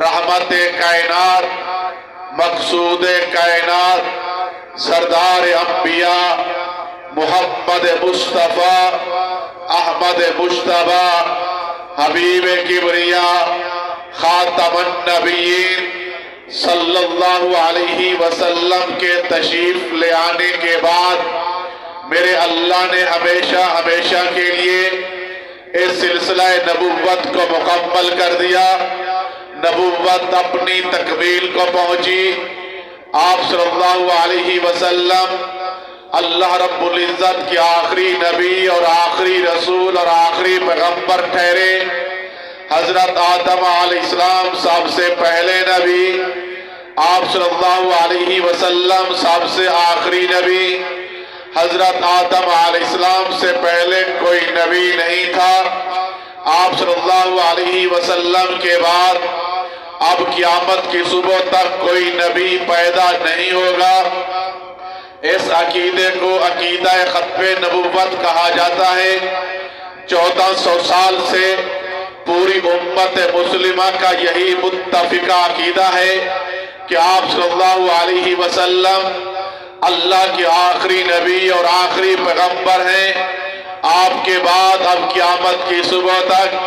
رحمت کائنات، مقصود کائنات، سردار انبیاء محمد مصطفیٰ احمد مجتبی حبیب کبریاء خاتم النبیین صلی اللہ علیہ وسلم کے تشریف لے آنے کے بعد میرے اللہ نے ہمیشہ ہمیشہ کے لیے اس سلسلہ نبوت کو مکمل کر دیا۔ نبوت اپنی تکمیل کو پہنچی۔ آپ صلی اللہ علیہ وسلم اللہ رب العزت کے آخری نبی اور آخری رسول اور آخری پیغمبر ٹھہرے۔ حضرت آدم علیہ السلام سب سے پہلے نبی، آپ صلی اللہ علیہ وسلم سب سے آخری نبی۔ حضرت آدم علیہ السلام سے پہلے کوئی نبی نہیں تھا۔ آپ صلی اللہ علیہ وسلم کے بعد اب قیامت کی صبح تک کوئی نبی پیدا نہیں ہوگا۔ اس عقیدے کو عقیدہ ختم نبوت کہا جاتا ہے۔ 1400 سال سے پوری امت مسلمہ کا یہی متفقہ عقیدہ ہے کہ آپ صلی اللہ علیہ وسلم اللہ کے آخری نبی اور آخری پیغمبر ہیں۔ آپ کے بعد اب قیامت کی صبح تک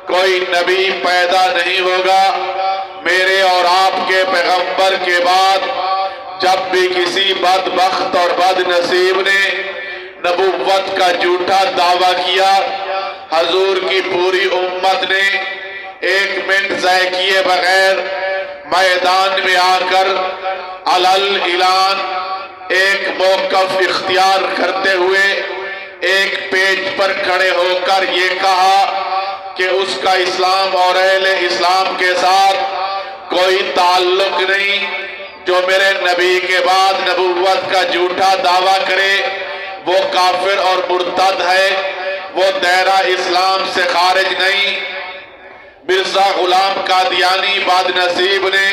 کوئی نبی پیدا نہیں ہوگا۔ میرے اور آپ کے پیغمبر کے بعد جب بھی کسی بدبخت اور بد نصیب نے نبوت کا جھوٹا دعویٰ کیا، حضور کی پوری امت نے ایک منٹ ضائع کیے بغیر میدان میں آ کر علل اعلان ایک موقف اختیار کرتے ہوئے ایک پیج پر کھڑے ہو کر یہ کہا کہ اس کا اسلام اور اہل اسلام کے ساتھ کوئی تعلق نہیں۔ جو میرے نبی کے بعد نبوت کا جھوٹا دعویٰ کرے وہ کافر اور مرتد ہے، وہ دائرہ اسلام سے خارج نہیں۔ مرزا غلام قادیانی بد نصیب نے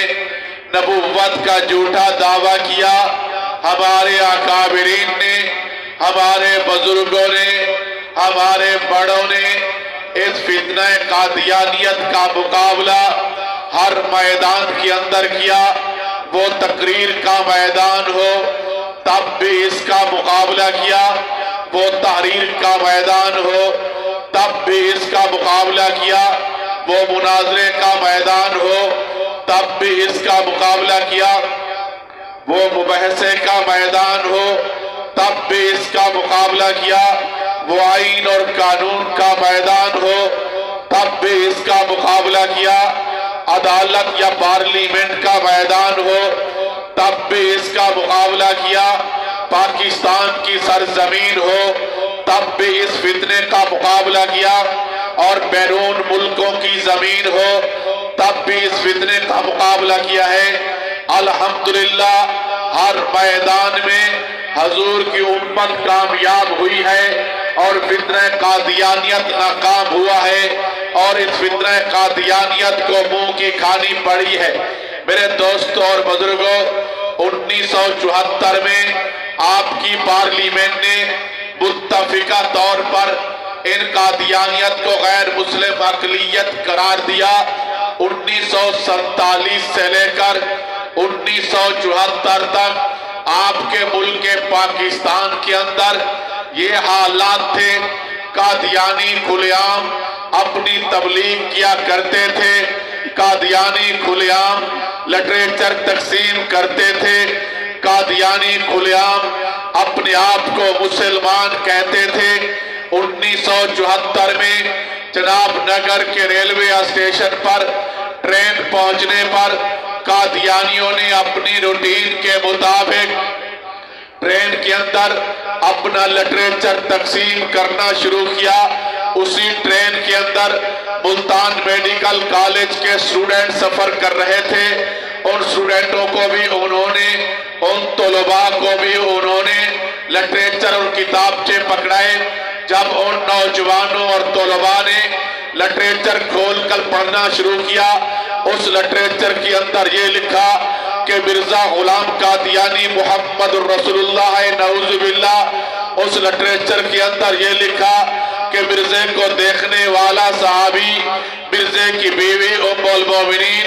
نبوت کا جھوٹا دعویٰ کیا۔ ہمارے اکابرین نے، ہمارے بزرگوں نے، ہمارے بڑوں نے اس فتنہ قادیانیت کا مقابلہ ہر میدان کے اندر کیا۔ وہ تقریر کا میدان ہو تب بھی اس کا مقابلہ کیا، وہ تحریر کا میدان ہو تب بھی اس کا مقابلہ کیا، وہ مناظرے کا میدان ہو تب بھی اس کا مقابلہ کیا، وہ مباحثے کا میدان ہو تب بھی اس کا مقابلہ کیا، وہ آئین اور قانون کا میدان ہو تب بھی اس کا مقابلہ کیا، عدالت یا پارلیمنٹ کا میدان ہو تب بھی اس کا مقابلہ کیا، پاکستان کی سرزمین ہو تب بھی اس فتنے کا مقابلہ کیا، اور بیرون ملکوں کی زمین ہو تب بھی اس فتنے کا مقابلہ کیا ہے۔ الحمدللہ ہر میدان میں حضور کی امت کامیاب ہوئی ہے اور فتنہ قادیانیت ناکام ہوا ہے، اور اس فتنہ قادیانیت کو منہ کی کھانی پڑی ہے۔ میرے دوستوں اور بزرگوں، 1974 میں آپ کی پارلیمنٹ نے متفقہ طور پر ان قادیانیت کو غیر مسلم اقلیت قرار دیا۔ 1947 سے لے کر 1974 تک آپ کے ملک پاکستان کے اندر یہ حالات تھے۔ قادیانی کھلے عام اپنی تبلیغ کیا کرتے تھے، قادیانی کھلے عام لٹریچر تقسیم کرتے تھے، قادیانی کھلے عام اپنے آپ کو مسلمان کہتے تھے۔ 1974 میں جناب نگر کے ریلوے اسٹیشن پر ٹرین پہنچنے پر قادیانیوں نے اپنی روٹین کے مطابق ٹرین کے اندر اپنا لٹریچر تقسیم کرنا شروع کیا۔ اسی ٹرین کے اندر ملتان میڈیکل کالج کے اسٹوڈنٹ سفر کر رہے تھے۔ ان اسٹوڈنٹوں کو بھی انہوں نے، ان طلباء کو بھی انہوں نے لٹریچر اور کتابچے پکڑائے۔ جب ان نوجوانوں اور طلباء نے لٹریچر کھول کر پڑھنا شروع کیا، اس لٹریچر کے اندر یہ لکھا کہ مرزا غلام قادیانی محمد الرسول اللہ نعوذ باللہ۔ اس لٹریچر کے اندر یہ لکھا کہ مرزے کو دیکھنے والا صحابی، مرزے کی بیوی ام المومنین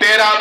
13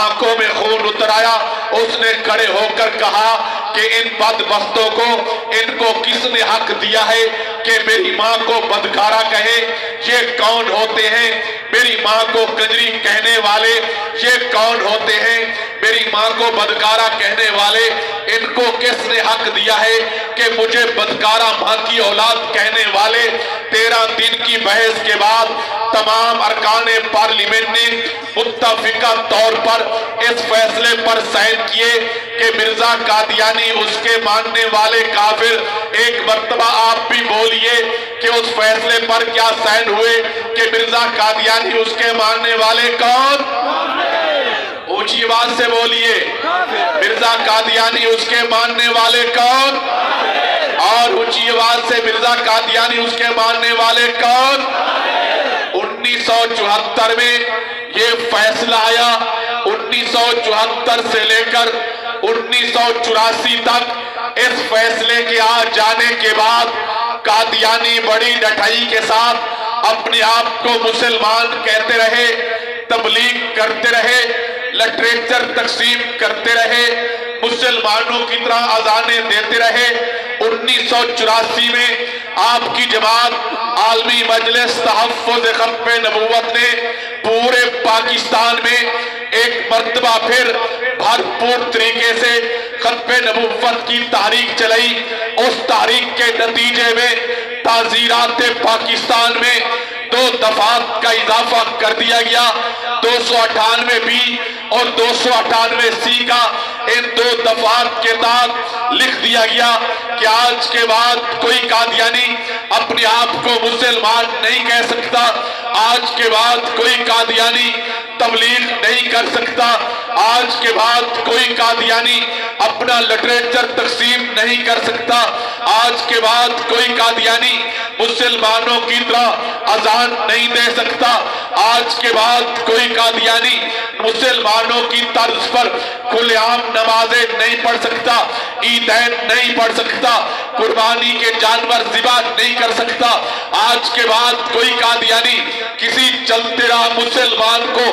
آنکھوں میں خون اتر آیا. اس نے کھڑے ہو کر کہا کہ ان بدبختوں کو ان کو کس نے حق دیا ہے کہ میری ماں کو بدکارہ کہے؟ یہ کون ہوتے ہیں میری ماں کو کنجری کہنے والے؟ یہ کون ہوتے ہیں میری ماں کو بدکارہ کہنے والے؟ ان کو کس نے حق دیا ہے کہ مجھے بدکارہ ماں کی اولاد کہنے والے؟ 13 دن کی بحث کے بعد تمام ارکان پارلیمنٹ نے متفقہ طور پر اس فیصلے پر سائن کیے کہ مرزا قادیانی اس کے ماننے والے کافر. ایک مرتبہ آپ بھی بولیے کہ اس فیصلے پر کیا سائن ہوئے کہ مرزا قادیانی اس کے ماننے والے کون؟ اونچی آواز سے بولیے. مرزا قادیانی اس کے ماننے والے کون؟ اور اونچی آواز سے مرزا قادیانی اس کے ماننے والے کون؟ 1974 میں یہ فیصلہ آیا. 1974 سے لے کر 1984 تک اس فیصلے کے آ جانے کے بعد قادیانی بڑی ڈٹائی کے ساتھ اپنے آپ کو مسلمان کہتے رہے، تبلیغ کرتے رہے، لٹریچر تقسیم کرتے رہے، مسلمانوں کی طرح اذانیں دیتے رہے. 1984 میں آپ کی جماعت عالمی مجلس تحفظ ختم نبوت نے پورے پاکستان میں ایک مرتبہ پھر بھرپور طریقے سے ختم نبوت کی تحریک چلائی. اس تحریک کے نتیجے میں تعزیرات پاکستان میں 2 دفعات کا اضافہ کر دیا گیا. 298 بی اور 298 سی کا ان 2 دفعات کے تحت لکھ دیا گیا کہ آج کے بعد کوئی قادیانی اپنے آپ کو مسلمان نہیں کہہ سکتا. آج کے بعد کوئی قادیانی تبلیغ نہیں کر سکتا. آج کے بعد کوئی قادیانی اپنا لٹریچر تقسیم نہیں کر سکتا. آج کے بعد کوئی قادیانی مسلمانوں کی طرح اذان نہیں دے سکتا. آج کے بعد کوئی قادیانی مسلمانوں کی طرز پر کھلے عام نمازیں نہیں پڑھ سکتا، عیدین نہیں پڑھ سکتا، قربانی کے جانور ذبح نہیں کر سکتا. آج کے بعد کوئی قادیانی کسی چلتے راہ مسلمان کو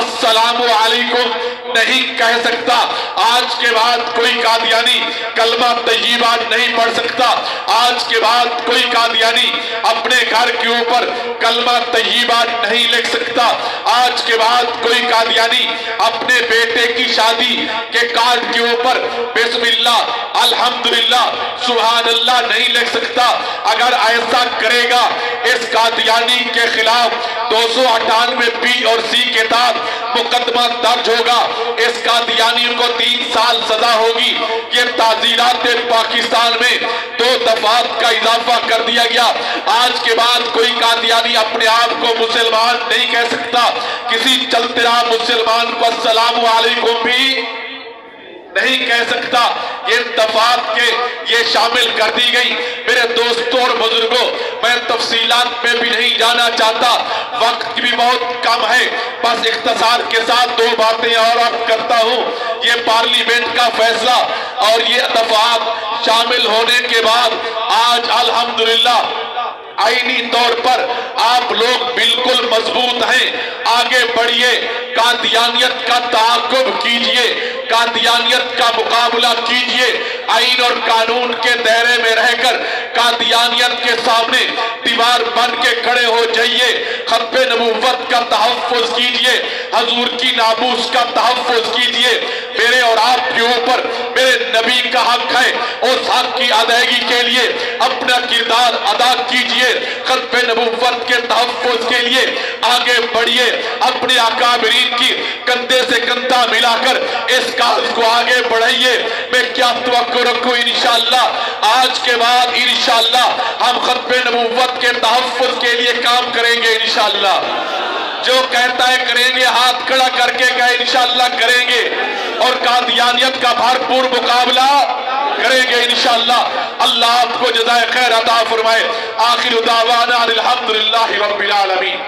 السلام علیکم نہیں کہہ سکتا. آج کے بعد کوئی قادیانی کلمہ طیبہ نہیں پڑھ سکتا. آج کے بعد کوئی قادیانی اپنے گھر کے اوپر کلمہ طیبہ نہیں لکھ سکتا. آج کے بعد کوئی قادیانی اپنے بیٹے کی شادی کے کارڈ کے اوپر بسم اللہ الحمدللہ سبحان اللہ نہیں لکھ سکتا. اگر ایسا کرے گا اس قادیانی کے خلاف 298 بی اور سی کے تحت مقدمہ درج ہوگا. اس قادیانی کو 3 سال سزا ہوگی. یہ تعزیرات پاکستان میں 2 دفعات کا اضافہ کر دیا گیا. آج کے بعد کوئی قادیانی اپنے آپ کو مسلمان نہیں کہہ سکتا. کسی چلتے راہ مسلمان کو السلام علیکم بھی نہیں کہہ سکتا. یہ دفعات کے یہ شامل کر دی گئی. میرے دوستوں اور بزرگوں، میں تفصیلات میں بھی نہیں جانا چاہتا، وقت بھی بہت کم ہے. بس اختصار کے ساتھ 2 باتیں اور عرض کرتا ہوں. یہ پارلیمنٹ کا فیصلہ اور یہ دفعات شامل ہونے کے بعد آج الحمدللہ آئینی طور پر آپ لوگ بالکل مضبوط ہیں. آگے بڑھیے، قادیانیت کا تعاقب کیجئے، قادیانیت کا مقابلہ کیجئے. آئین اور قانون کے دائرے میں رہ کر قادیانیت کے سامنے دیوار بن کے کھڑے ہو جائیے. ختم نبوت کا تحفظ کیجئے، حضور کی ناموس کا تحفظ کیجئے. میرے اور آپ کے اوپر میرے نبی کا حق ہے. اس حق کی ادائیگی کے لیے اپنا کردار ادا کیجئے. ختم نبوت کے تحفظ کے لیے آگے بڑھیے. اپنے اکابرین کی کندھے سے کندھا ملا کر اس کاز کو آگے بڑھائیے. میں کیا توقع رکھوں؟ انشاءاللہ آج کے بعد انشاءاللہ ہم ختم نبوت کے تحفظ کے لیے کام کریں گے. انشاءاللہ جو کہتا ہے کریں گے، ہاتھ کھڑا کر کے کہے انشاءاللہ کریں گے، اور قادیانیت کا بھرپور مقابلہ کریں گے انشاءاللہ. اللہ آپ کو جزائے خیر عطا فرمائے. آخر دعوانا الحمدللہ رب العالمین.